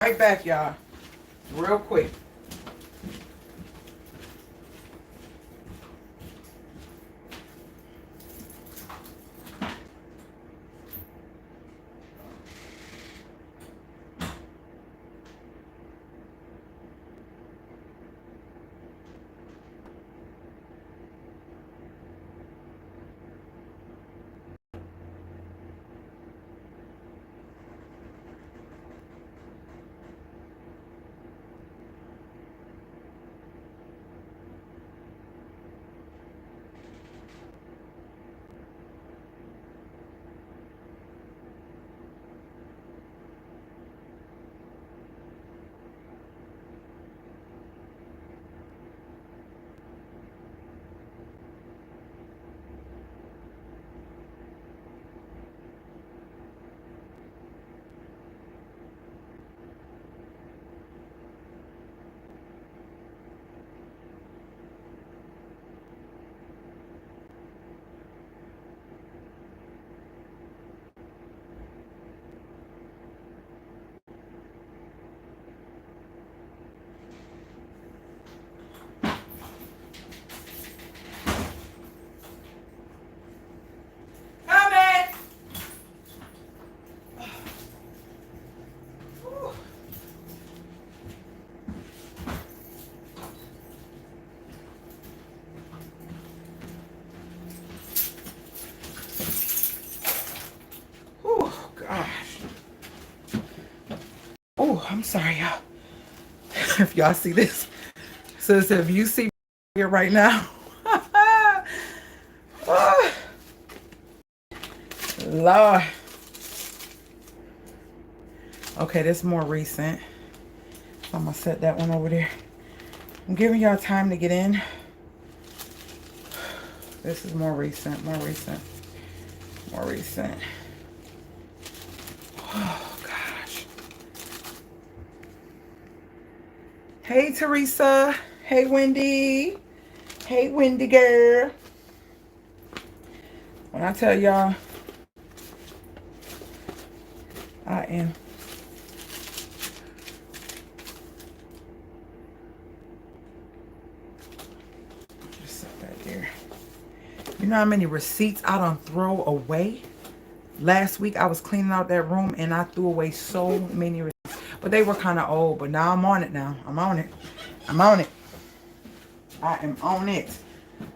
Right back, y'all. Real quick. Oh, gosh. Oh, I'm sorry, y'all. If y'all see this. Sis, if you see me here right now. Oh, Lord. Okay, this is more recent. I'm going to set that one over there. I'm giving y'all time to get in. This is more recent, more recent, more recent. Oh, gosh. Hey, Teresa. Hey, Wendy. Hey, Wendy girl. When I tell y'all, I am. Just set that there. You know how many receipts I done throw away? Last week I was cleaning out that room and I threw away so many receipts. But they were kind of old, but now I'm on it now. I'm on it. I'm on it. I am on it.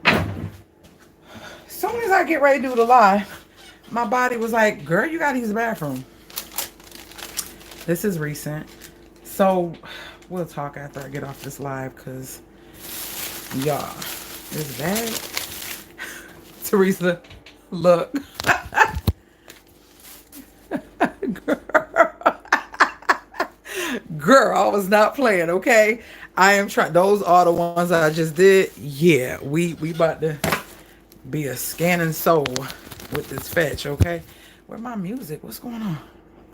As soon as I get ready to do the live, my body was like, girl, you gotta use the bathroom. This is recent. So we'll talk after I get off this live because y'all, it's bad. Teresa, look. Girl, I was not playing, okay? I am trying. Those are the ones I just did. Yeah, we about to be a scanning soul with this fetch, okay? Where my music? What's going on?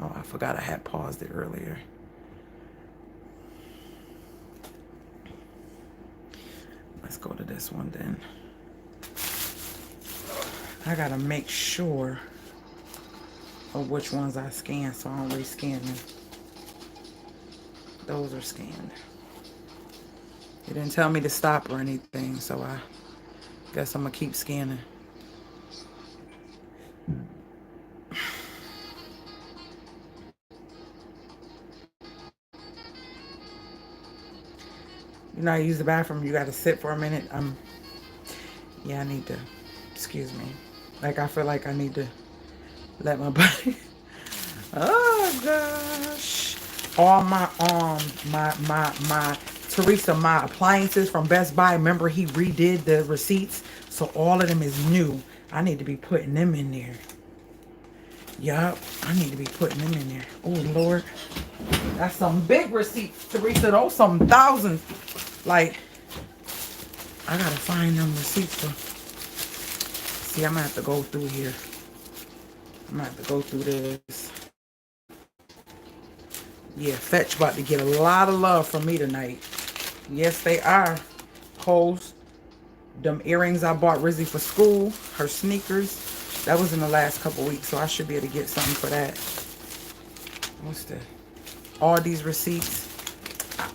Oh, I forgot I had paused it earlier. Let's go to this one then. I gotta make sure of which ones I scan so I don't rescan them. Those are scanned. It didn't tell me to stop or anything, so I guess I'm gonna keep scanning. You know, I use the bathroom, you gotta sit for a minute. Yeah, I need to, excuse me. Like, I feel like I need to let my body, oh gosh. All my, Teresa, my appliances from Best Buy, remember he redid the receipts? So all of them is new. I need to be putting them in there. Yup, I need to be putting them in there. Oh, Lord. That's some big receipts, Teresa. Those some thousands. Like, I gotta find them receipts for. See, I'm gonna have to go through here. I'm gonna have to go through this. Yeah, Fetch about to get a lot of love from me tonight. Yes, they are. Hoes. Them earrings I bought Rizzy for school. Her sneakers. That was in the last couple weeks, so I should be able to get something for that. What's that? all these receipts.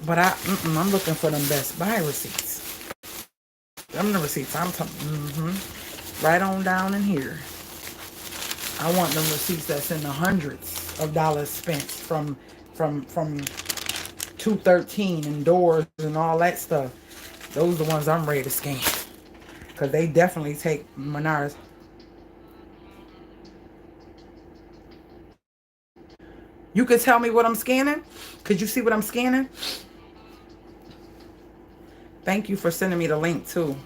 But I'm looking for them Best Buy receipts. Them the receipts I'm talking. Right on down in here. I want them receipts that's in the hundreds of dollars spent from 213 and doors and all that stuff. Those are the ones I'm ready to scan. Because they definitely take Menards. You could tell me what I'm scanning? Could you see what I'm scanning? Thank you for sending me the link too.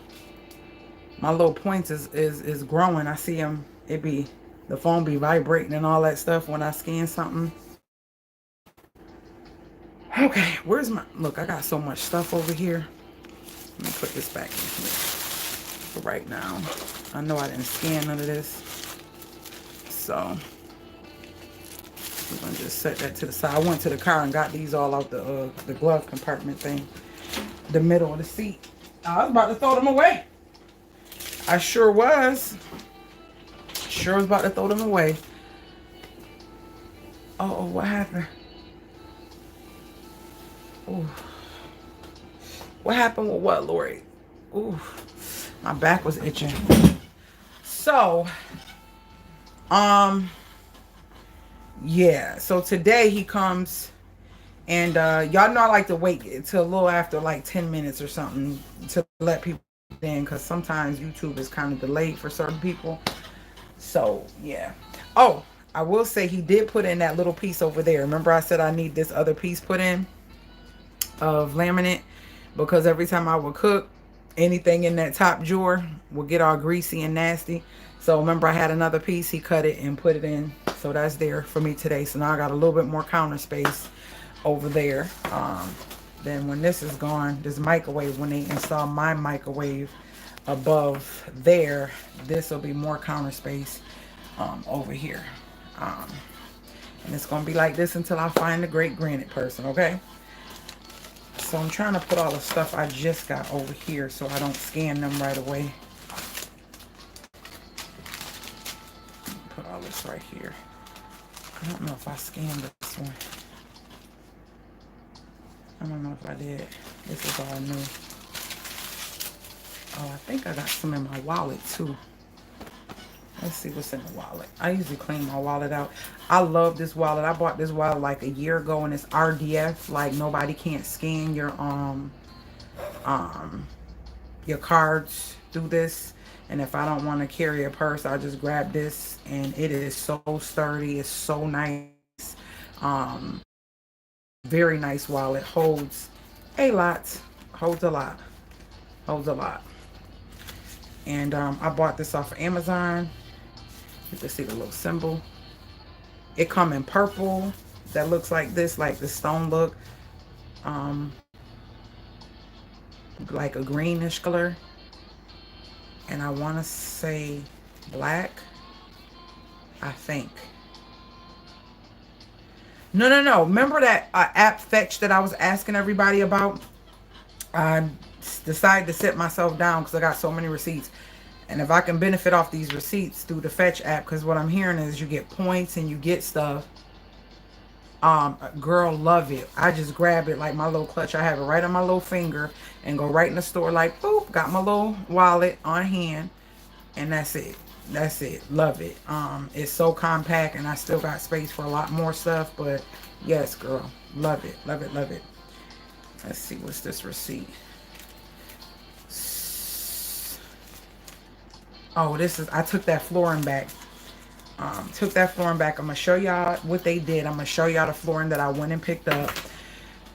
My little points is growing. I see them. The phone be vibrating and all that stuff when I scan something. Okay, where's my... Look, I got so much stuff over here. Let me put this back in here for right now. I know I didn't scan none of this. So, we're going to just set that to the side. I went to the car and got these all out the glove compartment thing. The middle of the seat. I was about to throw them away. I sure was. Sure was about to throw them away. Oh, what happened? Ooh. What happened with what, Lori? Ooh, my back was itching. So, yeah. So today he comes, and y'all know I like to wait till a little after like 10 minutes or something to let people in, because sometimes YouTube is kind of delayed for certain people. So yeah. Oh, I will say he did put in that little piece over there. Remember I said I need this other piece put in of laminate, because every time I would cook, anything in that top drawer would get all greasy and nasty. So remember I had another piece, he cut it and put it in. So that's there for me today. So now I got a little bit more counter space over there. Then when this is gone, this microwave, when they install my microwave above there, this will be more counter space over here. And it's gonna be like this until I find the great granite person, okay? So I'm trying to put all the stuff I just got over here so I don't scan them right away. Put all this right here. I don't know if I scanned this one. I don't know if I did. This is all new. Oh, I think I got some in my wallet too. Let's see what's in the wallet. I usually clean my wallet out. I love this wallet. I bought this wallet like a year ago, and it's RDF. Like nobody can't scan your cards through this. And if I don't want to carry a purse, I'll just grab this, and it is so sturdy. It's so nice. Very nice wallet. Holds a lot. Holds a lot. Holds a lot. And I bought this off of Amazon. You can see the little symbol. It come in purple that looks like this, like the stone look. Like a greenish color. And I want to say black, I think. No. Remember that app Fetch that I was asking everybody about? I decided to sit myself down because I got so many receipts. And if I can benefit off these receipts through the Fetch app, because what I'm hearing is you get points and you get stuff. Girl, love it. I just grab it like my little clutch. I have it right on my little finger and go right in the store like, boop, got my little wallet on hand. And that's it. That's it. Love it. It's so compact, and I still got space for a lot more stuff. But yes, girl, love it. Love it. Love it. Let's see, what's this receipt? Oh, this is, I took that flooring back. Took that flooring back. I'm going to show y'all what they did. I'm going to show y'all the flooring that I went and picked up.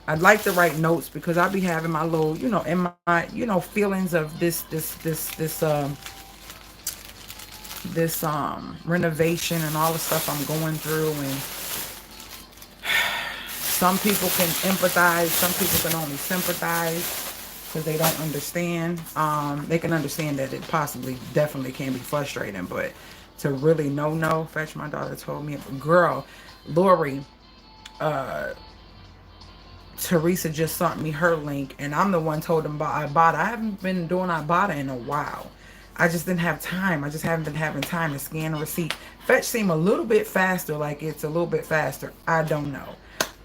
I'd like to write notes because I'll be having my little, you know, in my, you know, feelings of this renovation and all the stuff I'm going through. And some people can empathize. Some people can only sympathize because they don't understand. They can understand that it possibly definitely can be frustrating, but to really know, Fetch, my daughter told me, girl, Lori, Teresa just sent me her link, and I'm the one told them about IBOTTA. I haven't been doing IBOTTA in a while. I just didn't have time. I just haven't been having time to scan a receipt. Fetch seemed a little bit faster, like it's a little bit faster. I don't know.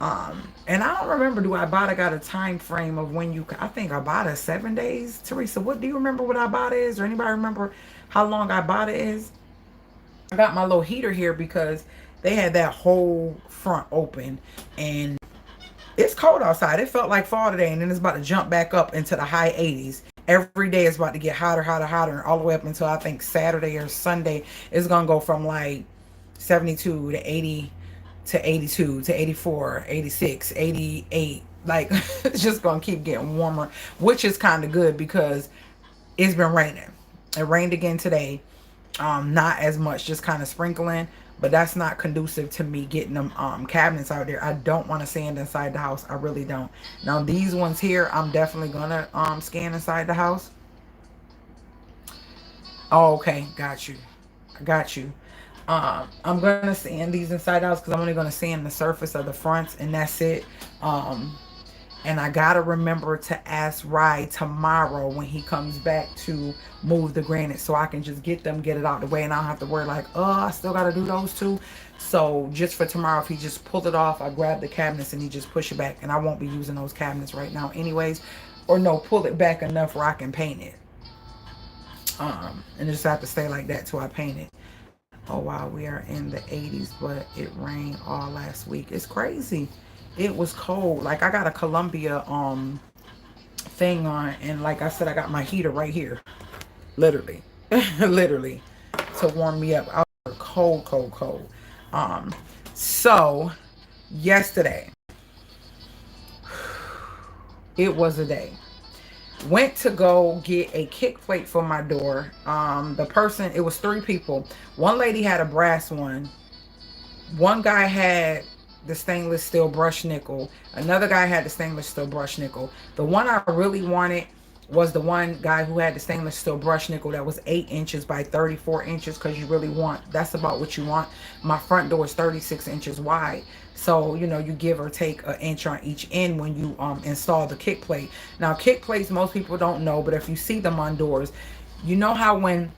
And I don't remember, do IBOTTA got a time frame of when you, I think IBOTTA 7 days. Teresa, what do you remember what IBOTTA is? Or anybody remember how long IBOTTA is? I got my little heater here because they had that whole front open, and it's cold outside. It felt like fall today, and then it's about to jump back up into the high 80s. Every day it's about to get hotter, hotter, hotter, all the way up until I think Saturday or Sunday. It's gonna go from like 72 to 80 to 82 to 84, 86, 88. Like it's just gonna keep getting warmer, which is kind of good because it's been raining. It rained again today. Not as much, just kind of sprinkling, but that's not conducive to me getting them cabinets out there. I don't want to sand inside the house. I really don't. Now these ones here, I'm definitely gonna scan inside the house. Oh, okay, got you. I got you. I'm gonna sand these inside the house because I'm only gonna sand the surface of the fronts, and that's it. And I gotta remember to ask Rye tomorrow when he comes back to move the granite, so I can just get it out the way, and I don't have to worry like, oh, I still gotta do those two. So just for tomorrow, if he just pulled it off, I grab the cabinets and he just push it back, and I won't be using those cabinets right now anyways. Or no, pull it back enough where I can paint it. And just have to stay like that till I paint it. Oh wow, we are in the 80s, but it rained all last week. It's crazy. It was cold. Like I got a Columbia thing on, and like I said, I got my heater right here. Literally. Literally. To warm me up. I was cold, cold, cold. So yesterday, it was a day. Went to go get a kick plate for my door. The person, it was 3 people. One lady had a brass one. One guy had the stainless steel brush nickel. Another guy had the stainless steel brush nickel. The one I really wanted was the one guy who had the stainless steel brush nickel that was 8 inches by 34 inches, because you really want, that's about what you want. My front door is 36 inches wide. So, you know, you give or take an inch on each end when you install the kick plate. Now, kick plates, most people don't know, but if you see them on doors, you know how when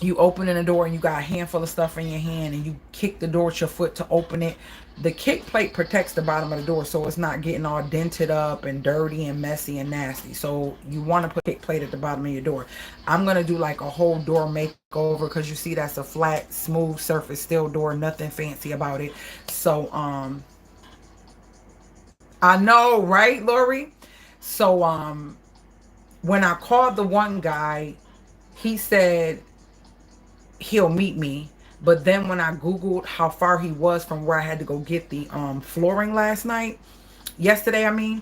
you open in a door and you got a handful of stuff in your hand and you kick the door with your foot to open it, the kick plate protects the bottom of the door so it's not getting all dented up and dirty and messy and nasty. So you want to put a kick plate at the bottom of your door. I'm going to do like a whole door makeover because you see that's a flat, smooth surface steel door, nothing fancy about it. So I know, right, Lori? So when I called the one guy, he said he'll meet me, but then when I googled how far he was from where I had to go get the flooring yesterday I mean,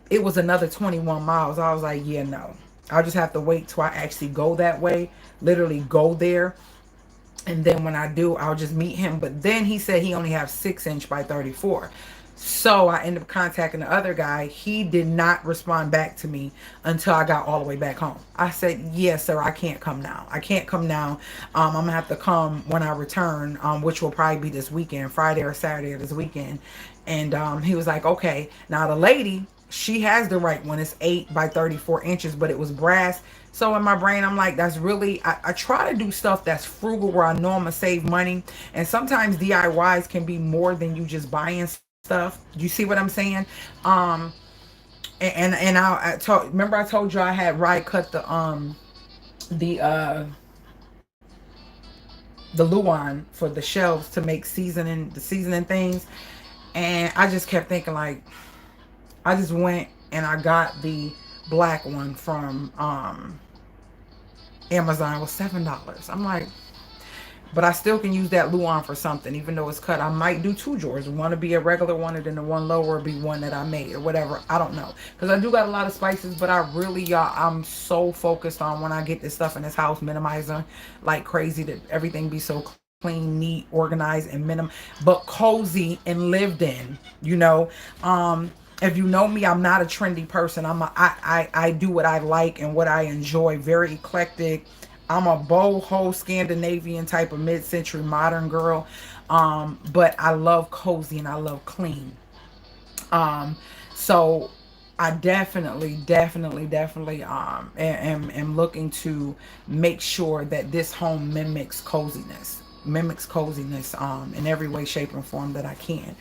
it was another 21 miles. I was like, yeah, no, I'll just have to wait till I actually go that way, literally go there, and then when I do, I'll just meet him. But then he said he only has 6 inch by 34. So I ended up contacting the other guy. He did not respond back to me until I got all the way back home. I said, yes, sir, I can't come now. I can't come now. I'm going to have to come when I return, which will probably be this weekend, Friday or Saturday of this weekend. And he was like, okay. Now the lady, she has the right one. It's 8 by 34 inches, but it was brass. So in my brain, I'm like, that's really, I try to do stuff that's frugal where I know I'm going to save money. And sometimes DIYs can be more than you just buying stuff. You see what I'm saying? And I told, remember I told you I had Rye cut the Luan for the shelves to make seasoning things. And I just kept thinking, like, I just went and I got the black one from Amazon. It was $7. I'm like, but I still can use that Luan for something, even though it's cut. I might do 2 drawers. One to be a regular one, and then the one lower be one that I made or whatever. I don't know. Because I do got a lot of spices, but I really, y'all, I'm so focused on when I get this stuff in this house, minimizing like crazy, that everything be so clean, neat, organized, and but cozy and lived in, you know. If you know me, I'm not a trendy person. I do what I like and what I enjoy. Very eclectic. I'm a boho Scandinavian type of mid-century modern girl. But I love cozy and I love clean. So I definitely am looking to make sure that this home mimics coziness. mimics coziness in every way, shape, and form that I can.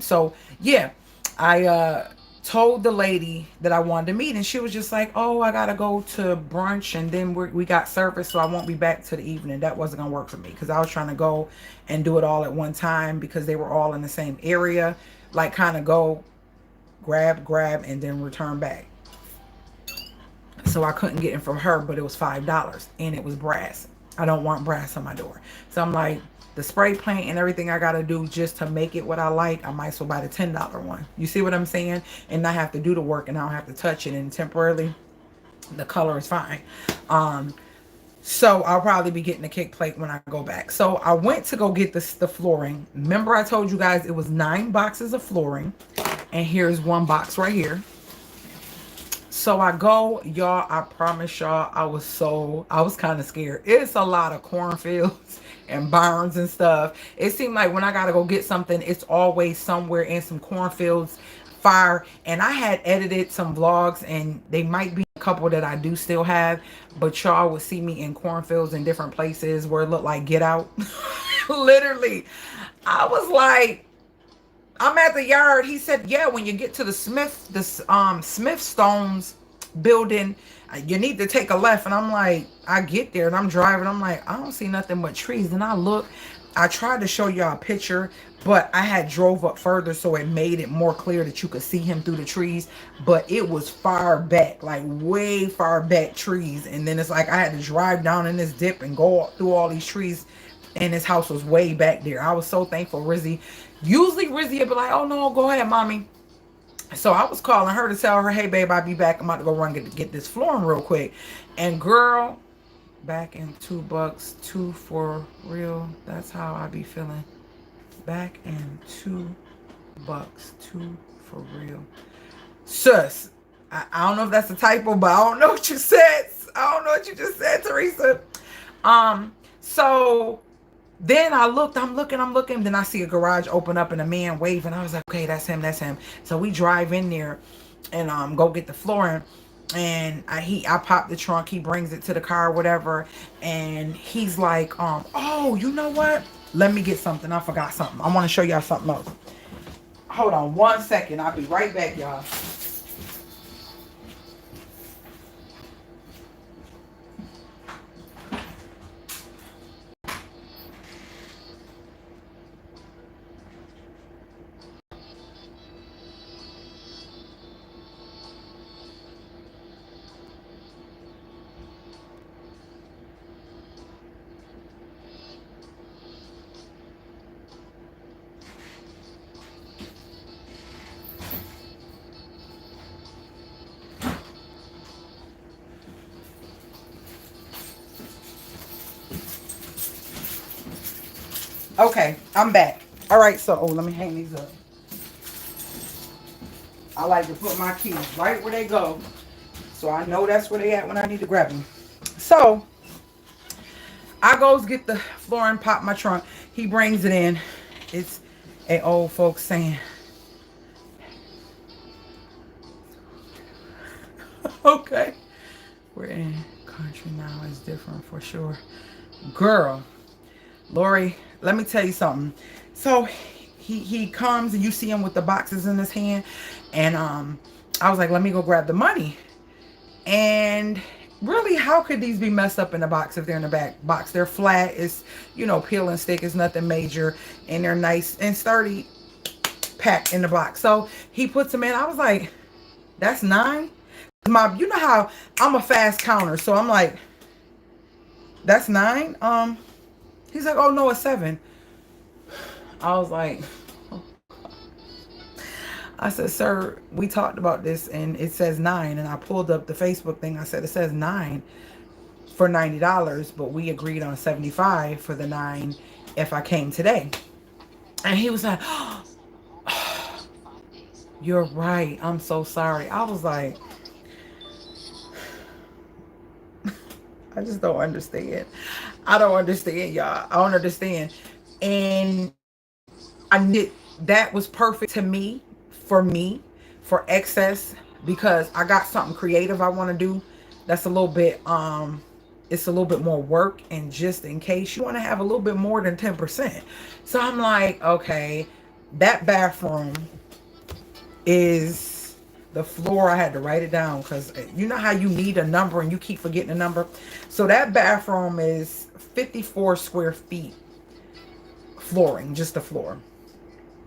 So yeah, I told the lady that I wanted to meet, and she was just like, oh, I gotta go to brunch, and then we got service, so I won't be back to the evening. That wasn't gonna work for me because I was trying to go and do it all at one time because they were all in the same area, like kind of go grab and then return back. So I couldn't get it from her, but it was $5 and it was brass. I don't want brass on my door. So I'm like, the spray paint and everything I gotta do just to make it what I like, I might as well buy the $10 one. You see what I'm saying? And not have to do the work, and I don't have to touch it, and temporarily the color is fine. So I'll probably be getting a kick plate when I go back. So I went to go get the flooring. Remember I told you guys it was 9 boxes of flooring, and here's one box right here. So I go, y'all, I promise y'all, I was kind of scared. It's a lot of cornfields and barns and stuff. It seemed like when I got to go get something, it's always somewhere in some cornfields, fire. And I had edited some vlogs, and they might be a couple that I do still have, but y'all would see me in cornfields in different places where it looked like Get Out. Literally. I was like, I'm at the yard. He said, yeah, when you get to the Smithstone's building, you need to take a left. And I'm like, I get there and I'm driving. I'm like, I don't see nothing but trees. And I look, I tried to show y'all a picture, but I had drove up further, so it made it more clear that you could see him through the trees. But it was far back, like way far back trees. And then it's like I had to drive down in this dip and go through all these trees. And his house was way back there. I was so thankful. Rizzy, usually Rizzy would be like, oh no, go ahead, mommy. So I was calling her to tell her, hey babe, I'll be back. I'm about to go run get this flooring real quick. And girl, back in $2, 2 for real. That's how I be feeling. Back in $2, 2 for real. Sus, I don't know if that's a typo, but I don't know what you said. I don't know what you just said, Teresa. So then I looked, I'm looking. Then I see a garage open up and a man waving. I was like, okay, that's him, that's him. So we drive in there and go get the flooring. And I pop the trunk. He brings it to the car or whatever. And he's like, oh, you know what? Let me get something. I forgot something. I want to show y'all something else. Hold on 1 second. I'll be right back, y'all. Okay, I'm back. All right, so let me hang these up. I like to put my keys right where they go, so I know that's where they at when I need to grab them. So I goes get the flooring, pop my trunk. He brings it in. It's a old folks saying. Okay, we're in country now. It's different for sure, girl. Lori, let me tell you something. So he comes and you see him with the boxes in his hand, and I was like, let me go grab the money. And really, how could these be messed up in the box if they're in the back box? They're flat. It's, you know, peel and stick. It's nothing major, and they're nice and sturdy, packed in the box. So he puts them in. I was like, that's 9. You know how I'm a fast counter, so I'm like, that's 9. He's like, oh no, it's 7. I was like, oh. I said, sir, we talked about this and it says 9. And I pulled up the Facebook thing. I said, it says 9 for $90, but we agreed on 75 for the 9 if I came today. And he was like, oh, you're right. I'm so sorry. I was like, I just don't understand. I don't understand, y'all. I don't understand. And I knew that was perfect to me, for excess, because I got something creative I want to do that's a little bit, it's a little bit more work, and just in case you want to have a little bit more than 10%. So I'm like, okay, that bathroom is the floor. I had to write it down because you know how you need a number and you keep forgetting the number. So that bathroom is 54 square feet flooring, just the floor,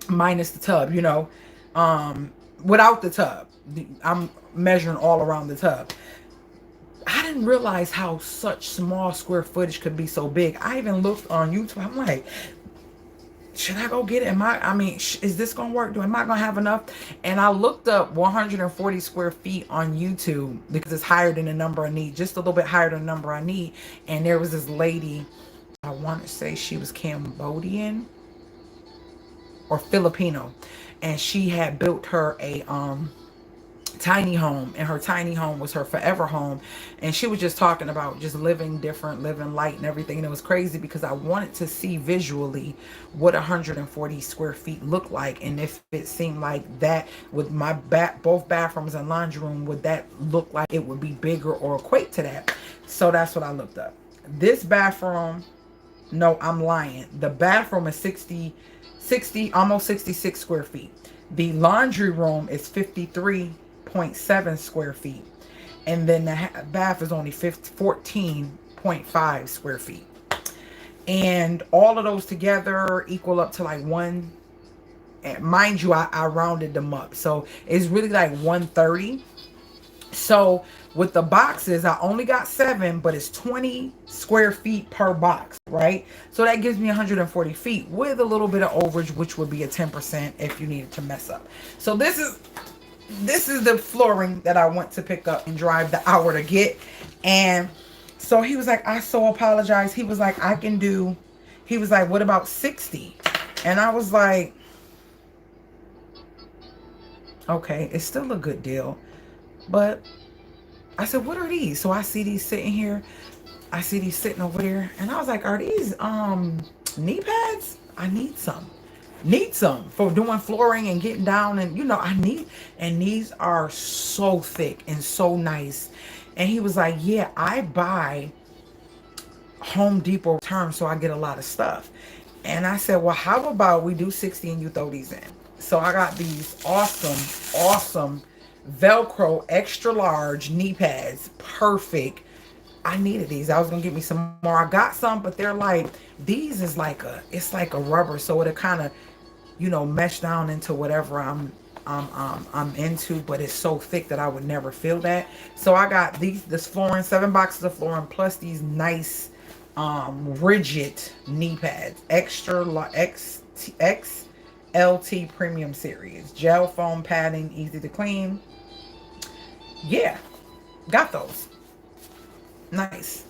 minus the tub, you know, without the tub. I'm measuring all around the tub. I didn't realize how such small square footage could be so big. I even looked on YouTube. I'm like, should I go get it? I mean, is this gonna work? Am I gonna have enough? And I looked up 140 square feet on YouTube because it's higher than the number I need, just a little bit higher than the number I need. And there was this lady, I want to say she was Cambodian or Filipino, and she had built her a tiny home, and her tiny home was her forever home. And she was just talking about just living different, living light and everything. And it was crazy because I wanted to see visually what 140 square feet looked like, and if it seemed like that with my both bathrooms and laundry room, would that look like it would be bigger or equate to that. So that's what I looked up. This bathroom, no, I'm lying, the bathroom is 60 almost 66 square feet. The laundry room is 53.7 square feet, and then the bath is only 14.5 square feet, and all of those together equal up to like one, mind you, I rounded them up, so it's really like 130. So with the boxes, I only got 7, but it's 20 square feet per box, right? So that gives me 140 feet with a little bit of overage, which would be a 10% if you needed to mess up. So this is the flooring that I went to pick up and drive the hour to get. And so he was like, I so apologize. He was like, he was like, what about 60? And I was like, okay, it's still a good deal. But I said, what are these? So I see these sitting here. I see these sitting over there. And I was like, are these knee pads? I need some. Need some for doing flooring and getting down, and you know, and these are so thick and so nice. And he was like, yeah, I buy Home Depot terms, so I get a lot of stuff. And I said, well, how about we do 60 and you throw these in? So I got these awesome Velcro extra large knee pads. Perfect. I needed these. I was gonna get me some more. I got some, but they're like, these is like it's like a rubber, so it'll kind of, you know, mesh down into whatever I'm into, but it's so thick that I would never feel that. So I got this flooring, 7 boxes of flooring, plus these nice rigid knee pads, extra XLT premium series, gel foam padding, easy to clean. Yeah, got those. Nice.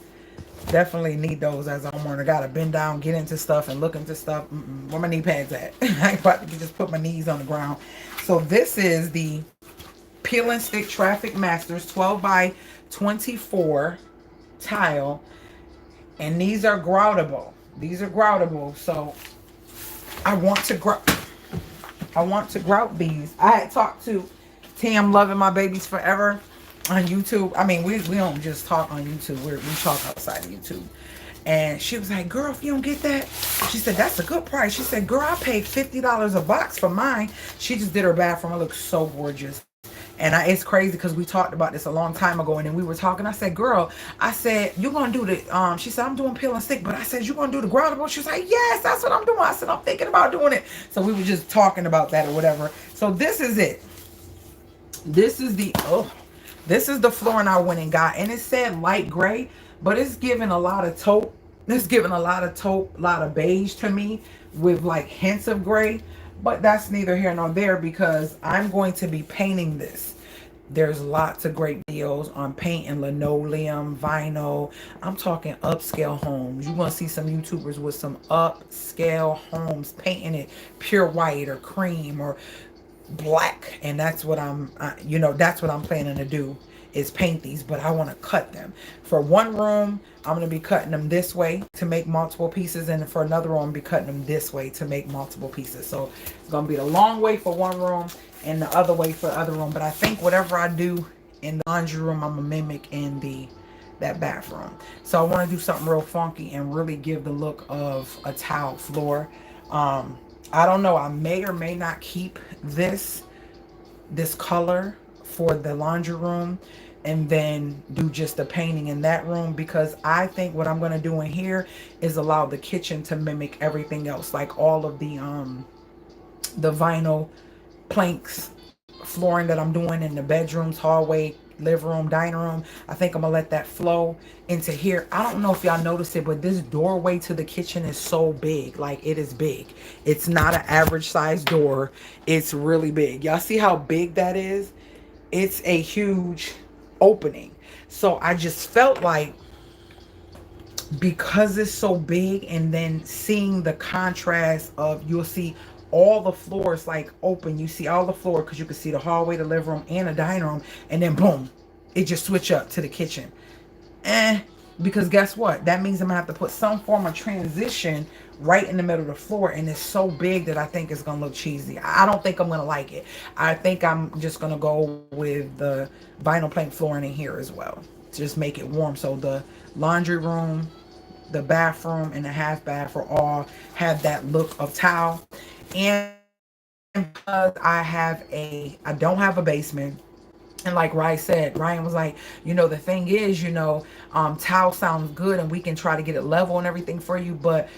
Definitely need those as a homeowner. Gotta bend down, get into stuff, and look into stuff. Where my knee pads at? I ain't about to just put my knees on the ground. So this is the Peel and Stick Traffic Masters 12 by 24 tile, and these are groutable. These are groutable. So I want to grout these. I had talked to Tam Loving My Babies Forever on YouTube. I mean, we don't just talk on YouTube. We talk outside of YouTube. And she was like, girl, if you don't get that, she said, that's a good price. She said, girl, I paid $50 a box for mine. She just did her bathroom. It looks so gorgeous. And it's crazy because we talked about this a long time ago, and then we were talking. I said, girl, I said, you're going to do the, she said, I'm doing Peel and Stick, but I said, you're going to do the groutable? She was like, yes, that's what I'm doing. I said, I'm thinking about doing it. So we were just talking about that or whatever. So this is it. This is the, this is the flooring I went and got. And it said light gray, but it's giving a lot of taupe. It's giving a lot of taupe, a lot of beige to me with like hints of gray. But that's neither here nor there because I'm going to be painting this. There's lots of great videos on painting linoleum, vinyl. I'm talking upscale homes. You're going to see some YouTubers with some upscale homes painting it pure white or cream or black. And that's what that's what I'm planning to do, is paint these. But I want to cut them. For one room, I'm going to be cutting them this way to make multiple pieces, and for another room, I'm going to be cutting them this way to make multiple pieces. So it's going to be the long way for one room and the other way for the other room. But I think whatever I do in the laundry room, I'm going to mimic in the that bathroom. So I want to do something real funky and really give the look of a tile floor. I don't know, I may or may not keep this color for the laundry room and then do just the painting in that room, because I think what I'm going to do in here is allow the kitchen to mimic everything else, like all of the vinyl planks flooring that I'm doing in the bedrooms, hallway, living room, dining room. I think I'm gonna let that flow into here. I don't know if y'all noticed it, but this doorway to the kitchen is so big. Like, it is big. It's not an average size door. It's really big. Y'all see how big that is? It's a huge opening. So I just felt like, because it's so big, and then seeing the contrast of, you'll see all the floors like open, you see all the floor, because you can see the hallway, the living room, and the dining room, and then boom, it just switch up to the kitchen. Because guess what, that means I'm gonna have to put some form of transition right in the middle of the floor, and it's so big that I think it's gonna look cheesy. I don't think I'm gonna like it. I think I'm just gonna go with the vinyl plank flooring in here as well, just make it warm. So the laundry room, the bathroom, and the half bath will all have that look of tile. And because I don't have a basement, and like Ryan was like, the thing is, tile sounds good and we can try to get it level and everything for you, but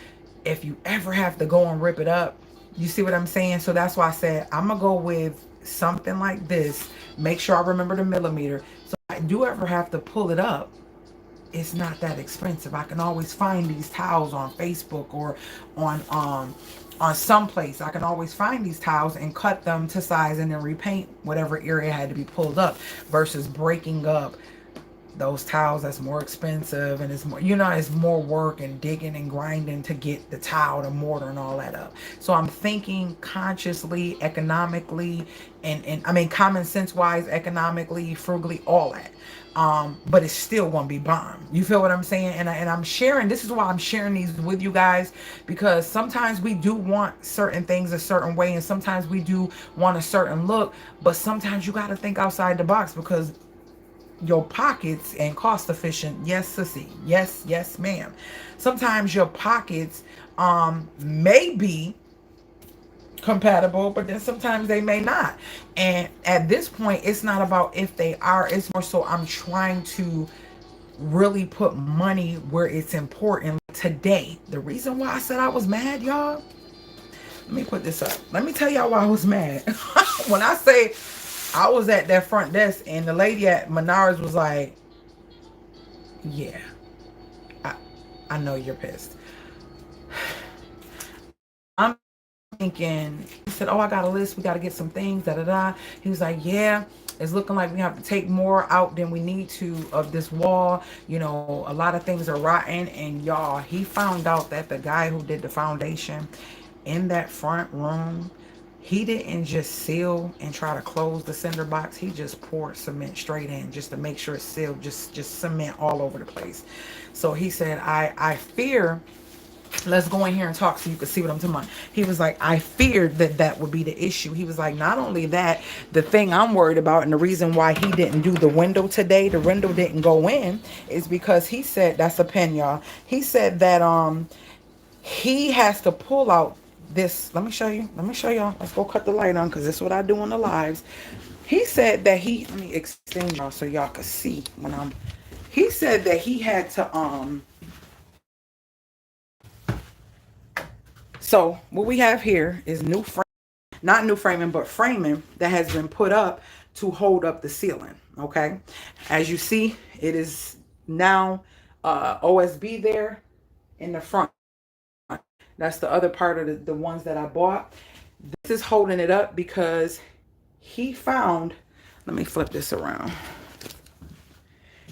if you ever have to go and rip it up, you see what I'm saying? So that's why I said I'm gonna go with something like this. Make sure I remember the millimeter, so if I do ever have to pull it up, it's not that expensive. I can always find these tiles on Facebook or on some place. I can always find these tiles and cut them to size and then repaint whatever area had to be pulled up, versus breaking up those tiles. That's more expensive, and it's more, it's more work and digging and grinding to get the tile, the mortar, and all that up. So I'm thinking consciously, economically, and I mean common sense wise, economically, frugally, all that. But it's still gonna be bomb. You feel what I'm saying? And I'm sharing. This is why I'm sharing these with you guys, because sometimes we do want certain things a certain way, and sometimes we do want a certain look. But sometimes you got to think outside the box, because your pockets and cost efficient. Yes, sissy. Yes, ma'am. Sometimes your pockets may be compatible, but then sometimes they may not. And at this point, it's not about if they are, it's more so I'm trying to really put money where it's important. Today, the reason why I said I was mad, y'all, let me put this up. Let me tell y'all why I was mad. When I say I was at that front desk and the lady at Menards was like, yeah, I, I know you're pissed. I'm thinking, he said, oh, I got a list. We got to get some things, da da da. He was like, yeah, it's looking like we have to take more out than we need to of this wall. A lot of things are rotten. And y'all, he found out that the guy who did the foundation in that front room, he didn't just seal and try to close the cinder box. He just poured cement straight in just to make sure it's sealed, just cement all over the place. So he said, I fear, let's go in here and talk so you can see what I'm talking about. He was like, I feared that would be the issue. He was like, not only that, the thing I'm worried about, and the reason why he didn't do the window today, the window didn't go in, is because he said, that's a pen, y'all. He said that he has to pull out this. Let me show y'all. Let's go cut the light on, because this is what I do on the lives. He said that let me extend y'all so y'all can see when he said that he had to so what we have here is new frame, not new framing, but framing that has been put up to hold up the ceiling. Okay, as you see, it is now OSB there in the front. That's the other part of the ones that I bought. This is holding it up because he found, let me flip this around.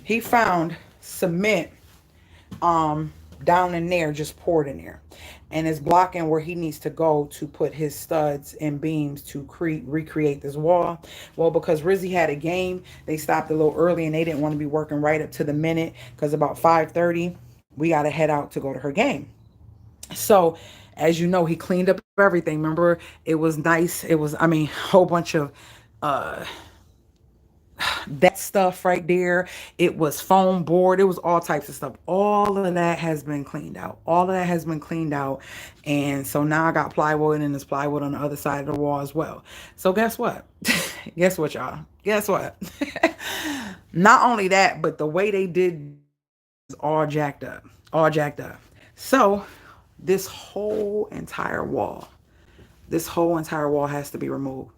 He found cement down in there, just poured in there. And it's blocking where he needs to go to put his studs and beams to recreate this wall. Well, because Rizzy had a game, they stopped a little early and they didn't want to be working right up to the minute, because about 5:30, we got to head out to go to her game. So, as you know, he cleaned up everything. Remember, it was nice. It was, I mean, a whole bunch of that stuff right there. It was foam board. It was all types of stuff. All of that has been cleaned out. All of that has been cleaned out. And so now I got plywood, and there's plywood on the other side of the wall as well. So guess what? Guess what, y'all? Guess what? Not only that, but the way they did is all jacked up. All jacked up. So this whole entire wall, has to be removed.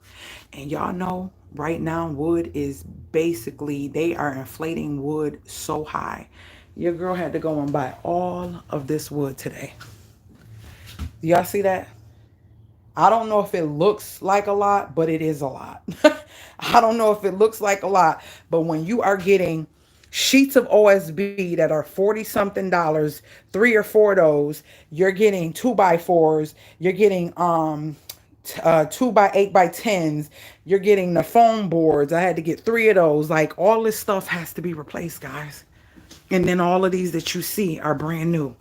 And y'all know right now wood is basically, they are inflating wood so high. Your girl had to go and buy all of this wood today. Y'all see that? I don't know if it looks like a lot, but it is a lot. I don't know if it looks like a lot, but when you are getting sheets of OSB that are 40 something dollars, 3 or 4 of those, you're getting 2x4s, you're getting 2x8x10s, you're getting the foam boards. I had to get 3 of those. Like, all this stuff has to be replaced, guys. And then all of these that you see are brand new,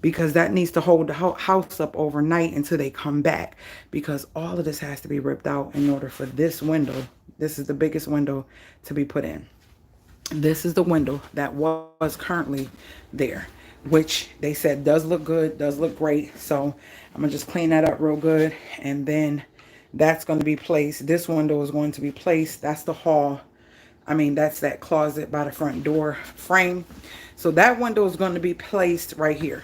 because that needs to hold the house up overnight until they come back, because all of this has to be ripped out in order for this window. This is the biggest window to be put in. This is the window that was currently there, which they said does look good, does look great. So I'm gonna just clean that up real good, and then that's going to be placed. This window is going to be placed. That's the hall. I mean, that's that closet by the front door frame. So that window is going to be placed right here.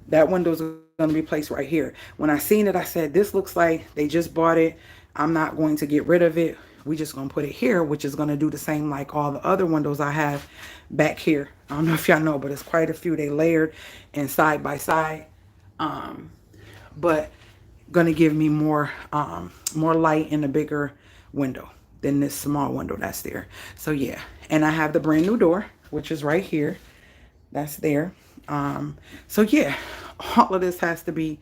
That window is going to be placed right here. When I seen it, I said, this looks like they just bought it. I'm not going to get rid of it. We just going to put it here, which is going to do the same like all the other windows I have back here. I don't know if y'all know, but it's quite a few. They layered and side by side. But going to give me more light in a bigger window than this small window that's there. So yeah, and I have the brand new door, which is right here. That's there. So yeah, all of this has to be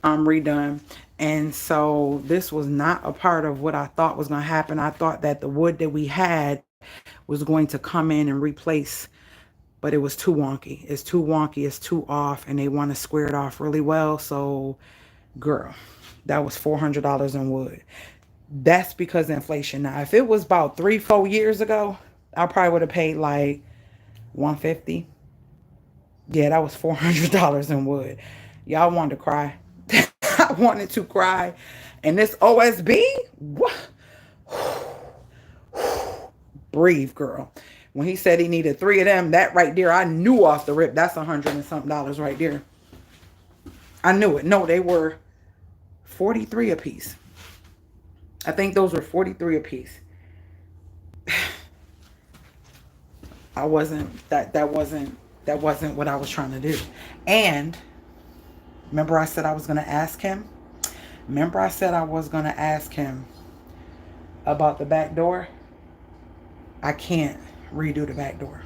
redone. And so this was not a part of what I thought was going to happen. I thought that the wood that we had was going to come in and replace, but it was too wonky. It's too wonky. It's too off, and they want to square it off really well. So girl, that was $400 in wood. That's because of inflation. Now, if it was about 3-4 years ago, I probably would have paid like $150. Yeah, that was $400 in wood. Y'all wanted to cry. I wanted to cry. And this OSB, what? Breathe, girl. When he said he needed 3 of them, that right there, I knew off the rip, that's $100 and something right there. I knew it. No, they were 43 a piece. I think those were 43 a piece. That wasn't what I was trying to do. And remember I said I was going to ask him? Remember I said I was going to ask him about the back door? I can't redo the back door.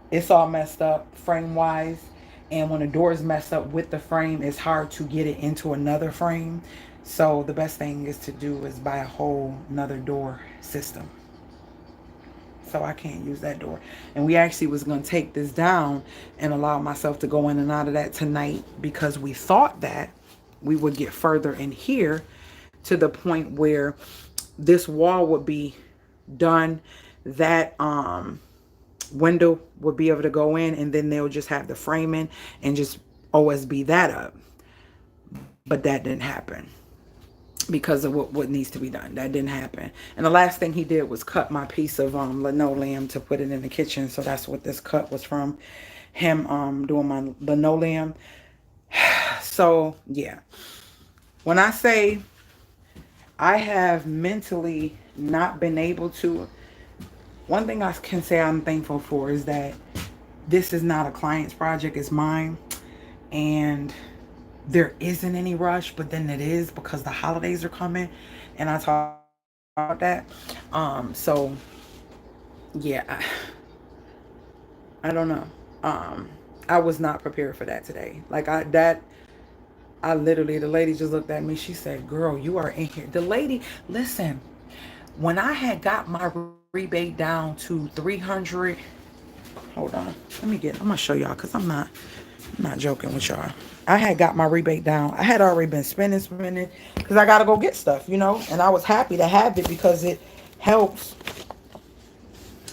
It's all messed up frame wise. And when the door is messed up with the frame, it's hard to get it into another frame. So the best thing is to do is buy a whole another door system. So I can't use that door. And we actually was going to take this down and allow myself to go in and out of that tonight, because we thought that we would get further in here to the point where this wall would be done, that window would be able to go in, and then they'll just have the framing and just OSB that up. But that didn't happen because of what needs to be done. That didn't happen. And the last thing he did was cut my piece of linoleum to put it in the kitchen. So that's what this cut was from, him doing my linoleum. So yeah, when I say I have mentally not been able to, one thing I can say I'm thankful for is that this is not a client's project, it's mine. And there isn't any rush, but then it is because the holidays are coming, and I talk about that. So yeah, I don't know. I was not prepared for that today. Like I literally, the lady just looked at me. She said, "Girl, you are in here." The lady, listen, when I had got my rebate down to 300, hold on, I'm gonna show y'all, because I'm not I'm not joking with y'all. I had got my rebate down. I had already been spending because I got to go get stuff, you know. And I was happy to have it because it helps.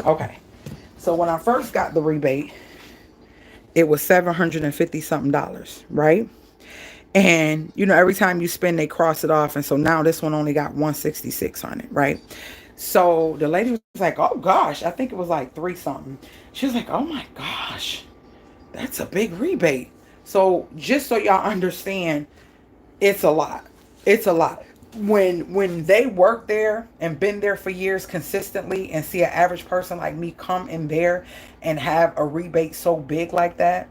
Okay. So when I first got the rebate, it was $750 something, right? And you know, every time you spend, they cross it off. And so now this one only got 166 on it, right? So the lady was like, oh gosh, I think it was like three something. She was like, oh my gosh, that's a big rebate. So just so y'all understand, it's a lot. It's a lot. When they work there and been there for years consistently and see an average person like me come in there and have a rebate so big like that,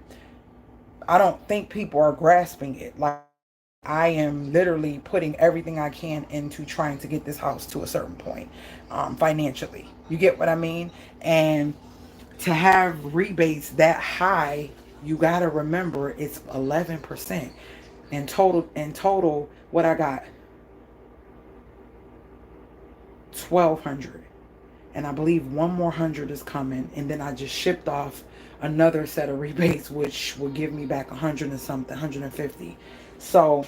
I don't think people are grasping it. Like, I am literally putting everything I can into trying to get this house to a certain point, financially. You get what I mean? And to have rebates that high, you gotta remember it's 11% in total. In total, what I got, 1,200, and I believe one more 100 is coming, and then I just shipped off another set of rebates, which will give me back 100 and something, 150. So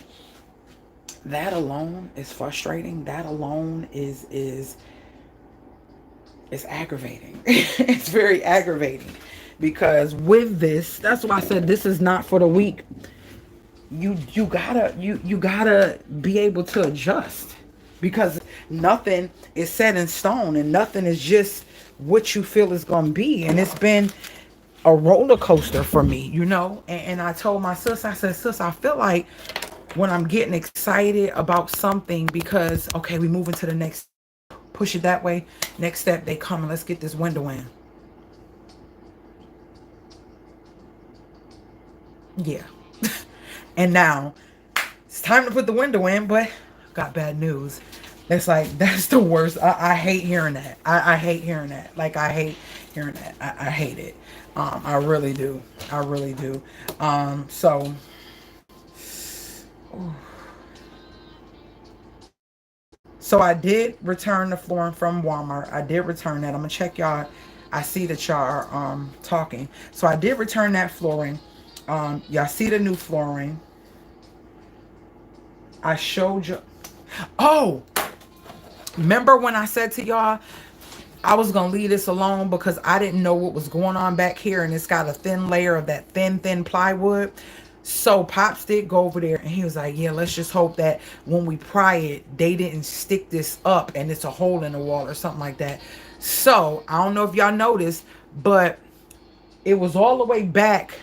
that alone is frustrating. That alone is aggravating. It's very aggravating because with this, that's why I said this is not for the weak. You gotta be able to adjust because nothing is set in stone and nothing is just what you feel is gonna be. And it's been a roller coaster for me, you know. And I told my sis, I said, sis, I feel like when I'm getting excited about something because okay, we move into the next, push it that way, next step, they come and let's get this window in. Yeah. And now it's time to put the window in, but got bad news. It's like that's the worst. I hate hearing that. I hate hearing that. Like I hate hearing that. I hate it. I really do. I really do. So so I did return the flooring from Walmart. I did return that. I'm gonna check y'all. I see that y'all are talking. So I did return that flooring. Y'all see the new flooring. I showed you. Oh, remember when I said to y'all I was gonna leave this alone because I didn't know what was going on back here, and it's got a thin layer of that thin plywood. So Pops did go over there and he was like, yeah, let's just hope that when we pry it, they didn't stick this up and it's a hole in the wall or something like that. So I don't know if y'all noticed, but it was all the way back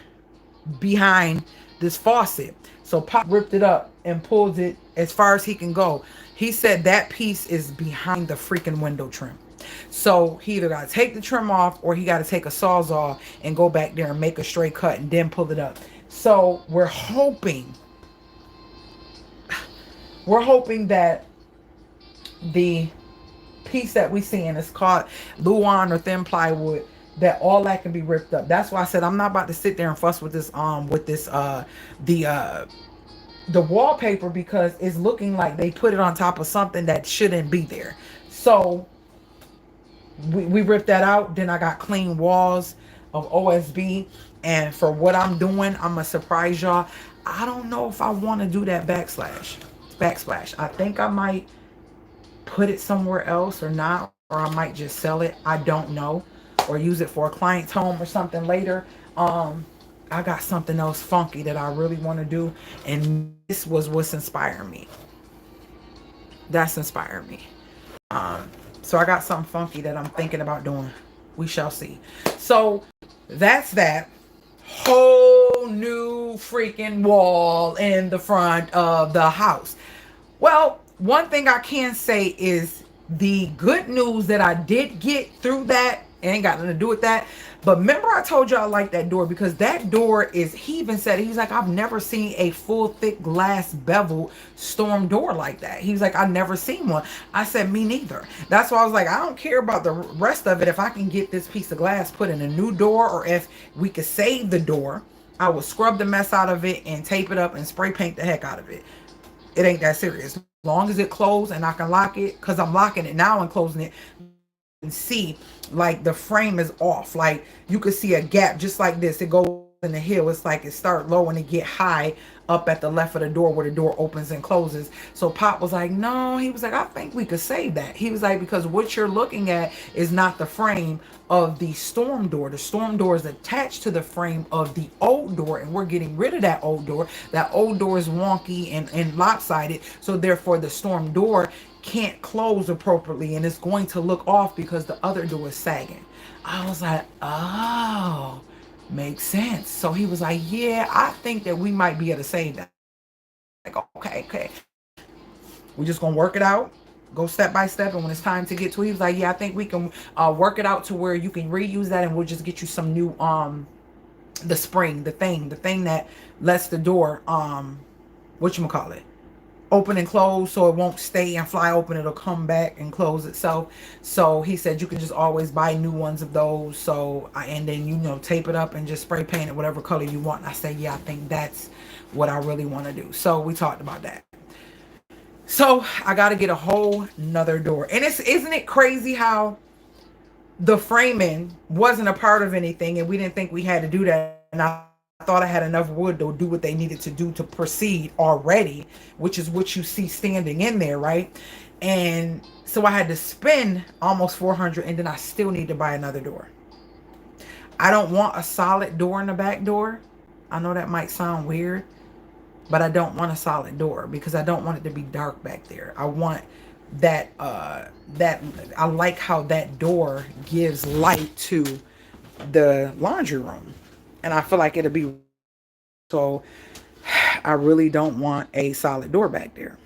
behind this faucet. So Pop ripped it up and pulled it as far as he can go. He said that piece is behind the freaking window trim. So he either got to take the trim off or he got to take a sawzall and go back there and make a straight cut and then pull it up. So we're hoping that the piece that we see, and it's called Luan or thin plywood, that all that can be ripped up. That's why I said I'm not about to sit there and fuss with this the wallpaper because it's looking like they put it on top of something that shouldn't be there. So we ripped that out. Then I got clean walls of OSB, and for what I'm doing, I'm gonna surprise y'all. I don't know if I want to do that backsplash. I think I might put it somewhere else or not, or I might just sell it. I don't know, or use it for a client's home or something later. I got something else funky that I really want to do, and this was what's inspiring me. That's inspired me. So I got something funky that I'm thinking about doing. We shall see. So that's that. Whole new freaking wall in the front of the house. Well, one thing I can say is the good news that I did get through that, it ain't got nothing to do with that. But remember I told you I like that door because that door is, he even said it, he's like, I've never seen a full thick glass bevel storm door like that. He's like, I've never seen one. I said, me neither. That's why I was like, I don't care about the rest of it. If I can get this piece of glass put in a new door, or if we could save the door, I would scrub the mess out of it and tape it up and spray paint the heck out of it. It ain't that serious. As long as it closed and I can lock it, because I'm locking it now and closing it, and see like the frame is off. Like you could see a gap just like this. It goes in the hill. It's like it start low and it get high up at the left of the door where the door opens and closes. So Pop was like, no, he was like, I think we could save that. He was like, because what you're looking at is not the frame of the storm door. The storm door is attached to the frame of the old door, and we're getting rid of that old door. That old door is wonky and lopsided, so therefore the storm door can't close appropriately, and it's going to look off because the other door is sagging. I was like, oh, makes sense. So he was like, yeah, I think that we might be able to save that. Like, okay. We're just going to work it out. Go step by step. And when it's time to get to it, he was like, yeah, I think we can work it out to where you can reuse that. And we'll just get you some new, the spring, the thing that lets the door, whatchamacallit, open and close, so it won't stay and fly open. It'll come back and close itself. So he said you can just always buy new ones of those. So and then, you know, tape it up and just spray paint it whatever color you want. And I said, yeah, I think that's what I really want to do. So we talked about that. So I got to get a whole nother door. And isn't it crazy how the framing wasn't a part of anything, and we didn't think we had to do that. And I thought I had enough wood to do what they needed to do to proceed already, which is what you see standing in there, right? And so I had to spend almost $400, and then I still need to buy another door. I don't want a solid door in the back door. I know that might sound weird, but I don't want a solid door because I don't want it to be dark back there. I want that I like how that door gives light to the laundry room, and I feel like it'll be, so I really don't want a solid door back there.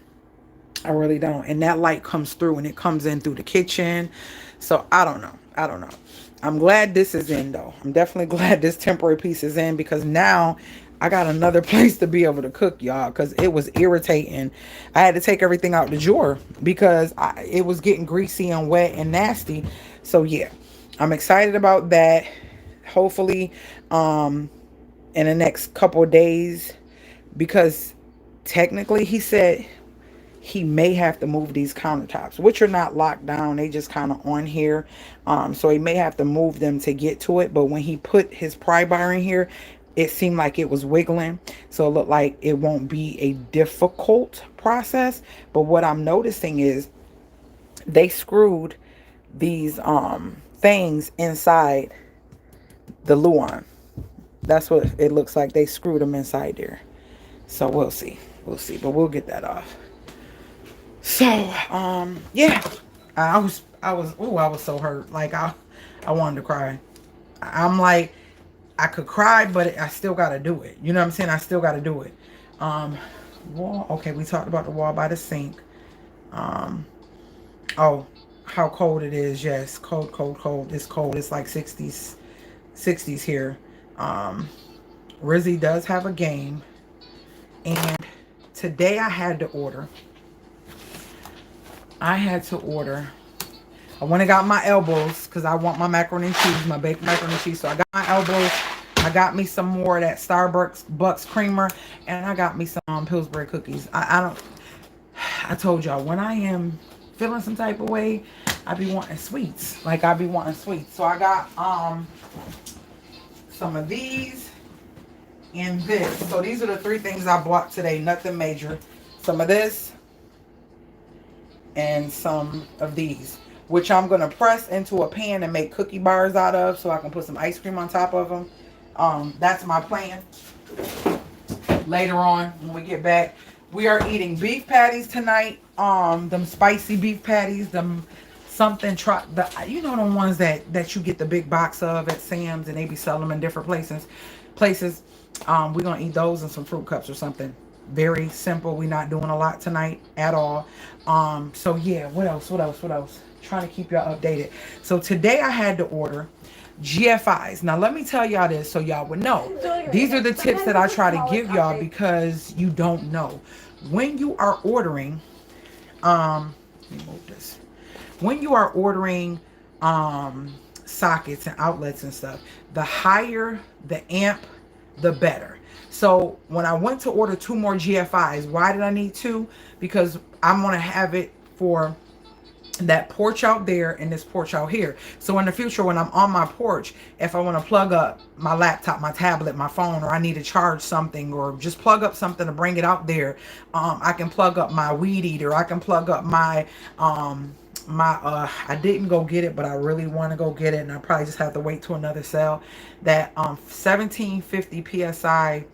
I really don't. And that light comes through, and it comes in through the kitchen. So I don't know. I'm glad this is in, though. I'm definitely glad this temporary piece is in, because now I got another place to be able to cook, y'all, because it was irritating. I had to take everything out the drawer because it was getting greasy and wet and nasty. So yeah, I'm excited about that. Hopefully in the next couple of days, because technically he said he may have to move these countertops, which are not locked down. They just kind of on here. So he may have to move them to get to it. But when he put his pry bar in here, it seemed like it was wiggling. So it looked like it won't be a difficult process. But what I'm noticing is they screwed these things inside the Luan. That's what it looks like. They screwed them inside there. So we'll see. But we'll get that off. So, yeah, I was so hurt. Like I wanted to cry. I'm like, I could cry, but I still got to do it. You know what I'm saying? I still got to do it. Wall. Okay. We talked about the wall by the sink. Oh, how cold it is. Yes. Cold. It's cold. It's like 60s here. Rizzy does have a game, and today I had to order. I went and got my elbows because I want my macaroni and cheese, my baked macaroni and cheese. So I got my elbows. I got me some more of that Starbucks creamer, and I got me some Pillsbury cookies. I told y'all, when I am feeling some type of way, I be wanting sweets. So I got some of these and this. So these are the three things I bought today. Nothing major. Some of this and some of these, which I'm going to press into a pan and make cookie bars out of, so I can put some ice cream on top of them. That's my plan. Later on, when we get back, we are eating beef patties tonight. Them spicy beef patties, them something, you know, the ones that you get the big box of at Sam's, and they be selling them in different places. We're going to eat those and some fruit cups or something. Very simple. We're not doing a lot tonight at all. So yeah, what else? Trying to keep y'all updated. So today I had to order GFIs. Now let me tell y'all this so y'all would know. These are the tips that I try to give y'all because you don't know. When you are ordering, let me move this. When you are ordering sockets and outlets and stuff, the higher the amp, the better. So when I went to order 2 more GFIs, why did I need 2? Because I'm going to have it for that porch out there and this porch out here. So in the future, when I'm on my porch, if I want to plug up my laptop, my tablet, my phone, or I need to charge something, or just plug up something to bring it out there, I can plug up my weed eater. I can plug up my I didn't go get it, but I really want to go get it, and I probably just have to wait till another sale. That 1750 psi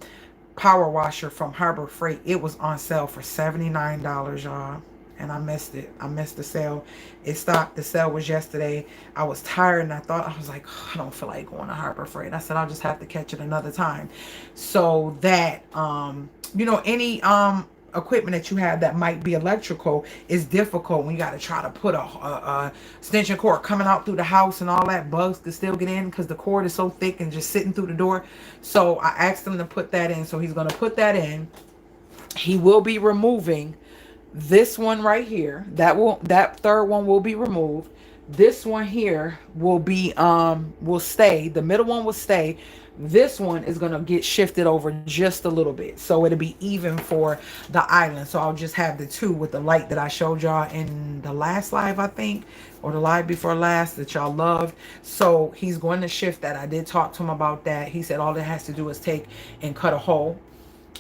power washer from Harbor Freight. It was on sale for $79, y'all. And I missed it. I missed the sale. It stopped. The sale was yesterday. I was tired and I was like, oh, I don't feel like going to Harbor Freight. I said, I'll just have to catch it another time. So that, you know, any equipment that you have that might be electrical is difficult when you got to try to put a extension cord coming out through the house and all that. Bugs could still get in because the cord is so thick and just sitting through the door. So I asked him to put that in. So he's going to put that in. He will be removing this one right here. That third one will be removed. This one here will be will stay. The middle one will stay. This one is going to get shifted over just a little bit, so it'll be even for the island. So I'll just have the two with the light that I showed y'all in the last live, I think, or the live before last that y'all loved. So he's going to shift that. I did talk to him about that. He said all it has to do is take and cut a hole,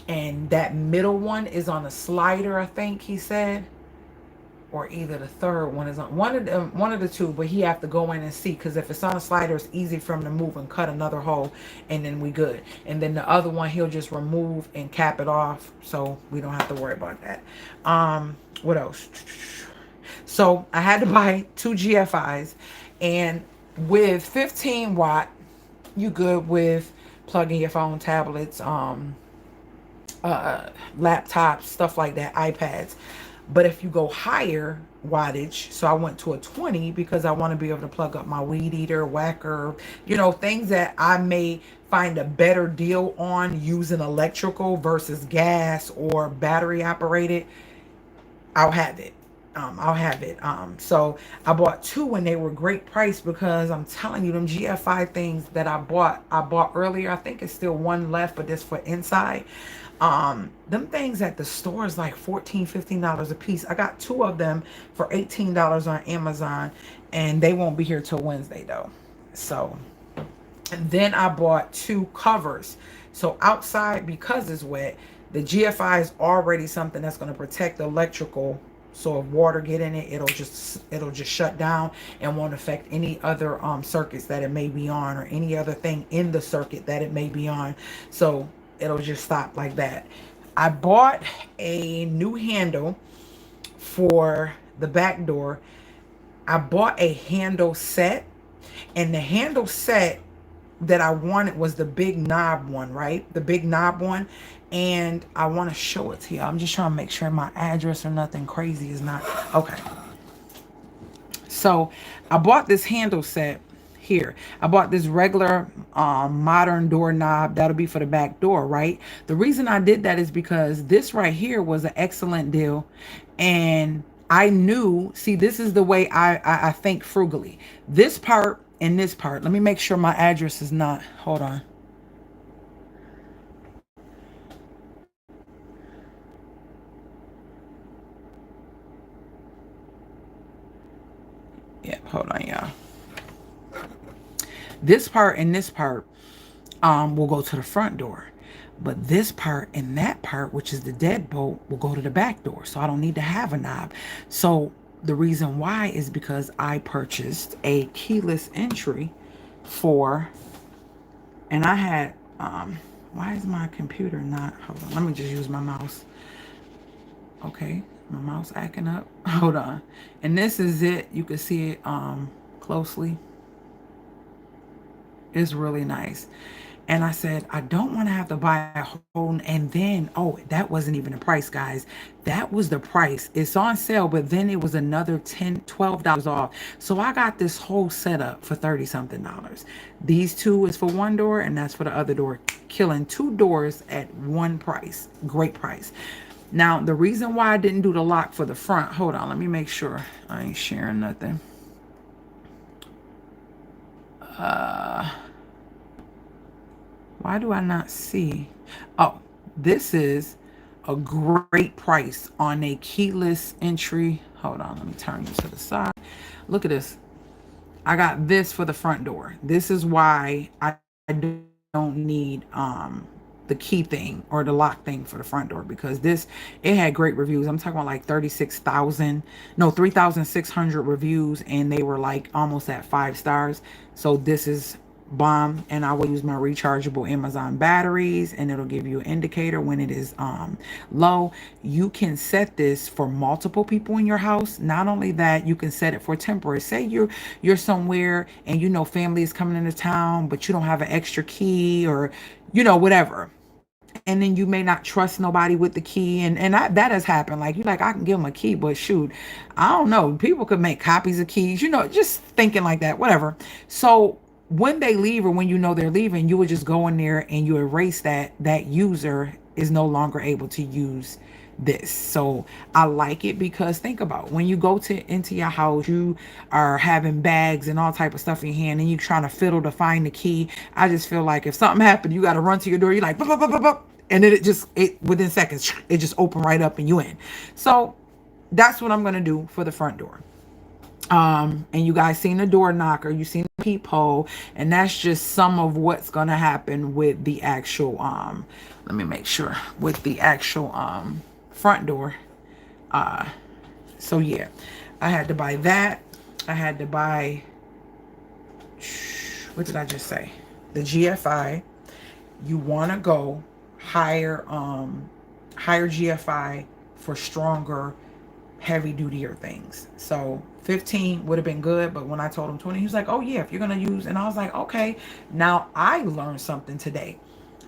and that middle one is on a slider, I think he said, or either the third one is on one of the two, but he have to go in and see, because if it's on a slider, it's easy for him to move and cut another hole, and then we good. And then the other one he'll just remove and cap it off, so we don't have to worry about that. What else? So I had to buy 2 GFIs, and with 15 watt, you good with plugging your phone, tablets, laptops, stuff like that, iPads. But if you go higher wattage, so I went to a 20 because I want to be able to plug up my weed eater, whacker, you know, things that I may find a better deal on using electrical versus gas or battery operated. I'll have it. So I bought 2 and they were great price, because I'm telling you, them GFI things that I bought earlier, I think it's still one left, but this for inside. Them things at the store is like $14-15 a piece. I got 2 of them for $18 on Amazon, and they won't be here till Wednesday though. So, and then I bought 2 covers. So outside, because it's wet, the GFI is already something that's going to protect the electrical. So if water get in it, it'll just shut down and won't affect any other circuits that it may be on, or any other thing in the circuit that it may be on. So it'll just stop like that. I bought a new handle for the back door. I bought a handle set, and the handle set that I wanted was the big knob one, right? The big knob one. And I want to show it to you. I'm just trying to make sure my address or nothing crazy is not. Okay. So I bought this handle set here. I bought this regular modern doorknob. That'll be for the back door, right? The reason I did that is because this right here was an excellent deal. And I knew, see, this is the way I think frugally. This part and this part. Let me make sure my address is not. Hold on. Yeah, hold on, y'all. This part and this part will go to the front door. But this part and that part, which is the deadbolt, will go to the back door. So I don't need to have a knob. So the reason why is because I purchased a keyless entry for, and I had, why is my computer not, hold on, let me just use my mouse. Okay, my mouse acting up. Hold on. And this is it. You can see it closely. It's really nice. And I said, I don't want to have to buy a whole, and then, oh, that wasn't even the price, guys. That was the price. It's on sale, but then it was another $10, $12 off. So I got this whole setup for $30-something. These 2 is for one door, and that's for the other door. Killing 2 doors at one price. Great price. Now, the reason why I didn't do the lock for the front, hold on, let me make sure I ain't sharing nothing. Why do I not see? Oh, this is a great price on a keyless entry. Hold on, let me turn you to the side. Look at this. I got this for the front door. This is why I don't need the key thing or the lock thing for the front door, because this, it had great reviews. I'm talking about like 36,000, no, 3,600 reviews, and they were like almost at 5 stars. So this is bomb. And I will use my rechargeable Amazon batteries, and it'll give you an indicator when it is low. You can set this for multiple people in your house. Not only that, you can set it for temporary. Say you're somewhere and you know family is coming into town, but you don't have an extra key, or whatever, and then you may not trust nobody with the key, and that has happened. Like, you like, I can give them a key, but shoot, I don't know, people could make copies of keys, just thinking like that, whatever. So when they leave, or when they're leaving, you would just go in there and you erase that user is no longer able to use this. So I like it, because think about when you go into your house, you are having bags and all type of stuff in your hand, and you trying to fiddle to find the key. I just feel like if something happened, you got to run to your door. You're like, "Bup, bup, bup, bup, bup," and then it within seconds, it just open right up and you in. So that's what I'm gonna do for the front door. And you guys seen the door knocker, you seen the peephole, and that's just some of what's gonna happen with the actual let me make sure, with the actual front door. So yeah, I had to buy that. I had to buy, what did I just say? The GFI. You want to go higher GFI for stronger, heavy dutier things. So 15 would have been good, but when I told him 20, he was like, oh yeah, if you're gonna use, and I was like, okay. Now I learned something today.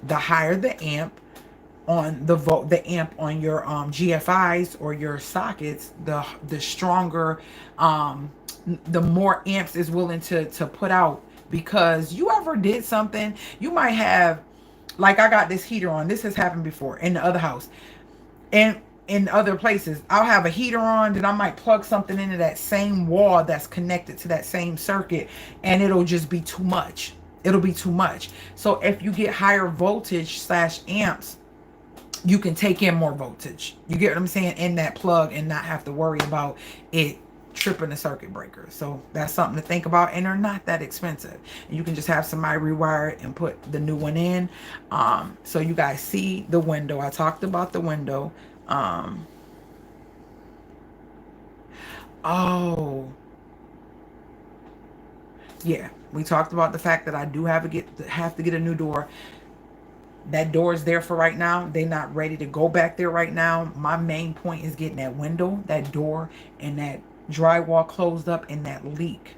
The higher the amp on the amp on your GFIs or your sockets, the stronger, the more amps is willing to put out. Because you ever did something, you might have, like, I got this heater on. This has happened before in the other house and in other places. I'll have a heater on, then I might plug something into that same wall that's connected to that same circuit, and it'll just be too much. It'll be too much. So if you get higher voltage / amps, you can take in more voltage. You get what I'm saying? In that plug, and not have to worry about it tripping the circuit breaker. So that's something to think about, and they're not that expensive. And you can just have somebody rewire it and put the new one in. So you guys see the window. I talked about the window. Oh yeah, we talked about the fact that I do have to get a new door. That door is there for right now. They're not ready to go back there right now. My main point is getting that window, that door, and that drywall closed up, and that leak.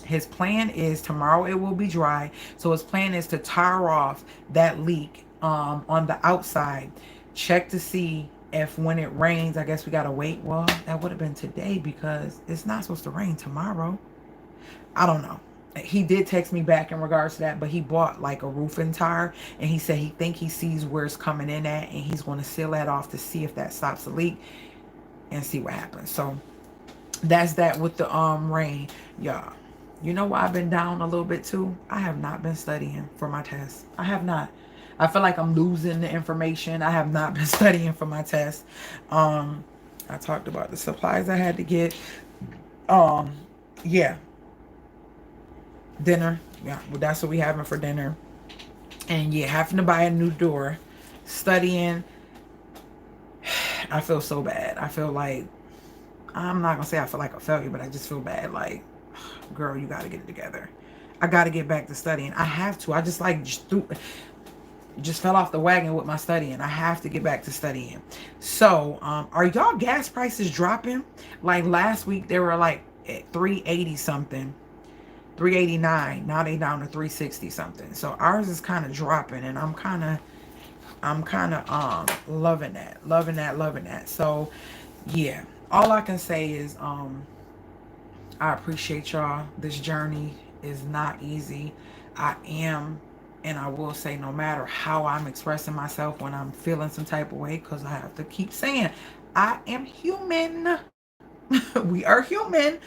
His plan is tomorrow it will be dry. So his plan is to tar off that leak on the outside. Check to see if when it rains, I guess we got to wait. Well, that would have been today, because it's not supposed to rain tomorrow. I don't know. He did text me back in regards to that, but he bought like a roofing tire, and he said he sees where it's coming in at, and he's going to seal that off to see if that stops the leak and see what happens. So that's that with the rain, y'all. You know why I've been down a little bit too? I have not been studying for my test. I have not. I feel like I'm losing the information. I have not been studying for my test. I talked about the supplies I had to get. Yeah. Dinner. Yeah, well, that's what we having for dinner. And yeah, having to buy a new door. Studying. I feel so bad. I feel like, I'm not gonna say I feel like a failure, but I just feel bad. Like, girl, you gotta get it together. I gotta get back to studying. I have to. I just like just fell off the wagon with my studying. I have to get back to studying. So are y'all gas prices dropping? Like last week they were like at 380 something, 389. Now they down to 360 something. So ours is kind of dropping, and I'm kind of loving that. So yeah, all I can say is I appreciate y'all. This journey is not easy. And I will say, no matter how I'm expressing myself when I'm feeling some type of way, because I have to keep saying I am human. We are human.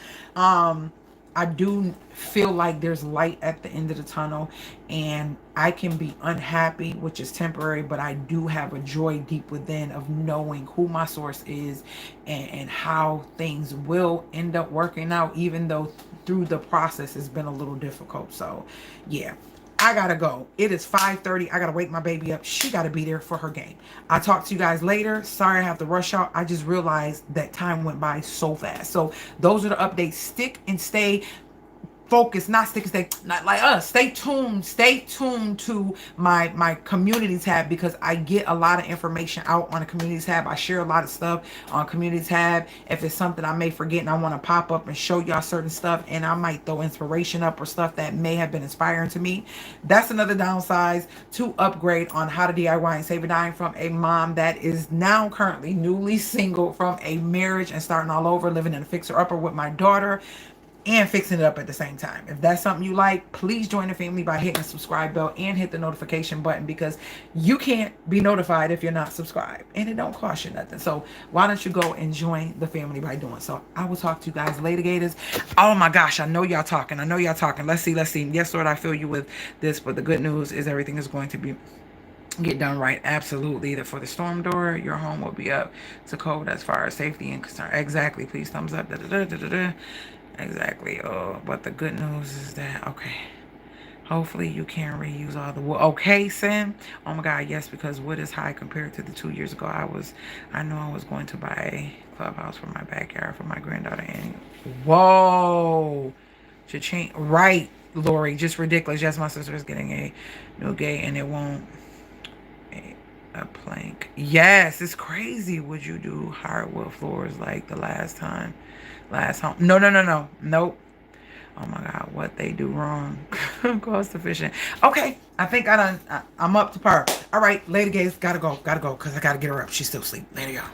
I do feel like there's light at the end of the tunnel, and I can be unhappy, which is temporary, but I do have a joy deep within of knowing who my source is, and how things will end up working out, even though through the process it's been a little difficult. So yeah, I gotta go. It is 5:30. I gotta wake my baby up. She gotta be there for her game. I'll talk to you guys later. Sorry I have to rush out. I just realized that time went by so fast. So those are the updates. Stick and stay focus, not stick and stay, not like us. Stay tuned to my community tab, because I get a lot of information out on the community tab. I share a lot of stuff on community tab. If it's something I may forget and I want to pop up and show y'all certain stuff, and I might throw inspiration up or stuff that may have been inspiring to me. That's another downside to upgrade on how to DIY and save a dime from a mom that is now currently newly single from a marriage and starting all over, living in a fixer-upper with my daughter and fixing it up at the same time. If that's something you like, please join the family by hitting the subscribe bell and hit the notification button, because you can't be notified if you're not subscribed, and it don't cost you nothing. So why don't you go and join the family by doing so. I will talk to you guys later, Gators. Oh my gosh, I know y'all talking. Let's see. Yes, Lord, I feel you with this, but the good news is everything is going to be get done right. Absolutely. For the storm door, your home will be up to code as far as safety and concern. Exactly. Please thumbs up. Exactly. Oh, but the good news is that, okay, hopefully you can reuse all the wood. Okay, Sim. Oh my God, yes, because wood is high compared to the 2 years ago. I knew I was going to buy a clubhouse for my backyard for my granddaughter. And whoa, cha-ching. Right, Lori, just ridiculous. Yes, my sister is getting a new gate, and it won't a plank. Yes, it's crazy. Would you do hardwood floors like the last home? No. Nope. Oh my God, what they do wrong. Cost efficient. Okay, I think I'm up to par. All right, later, guys. Gotta go, because I gotta get her up. She's still asleep. Later, y'all.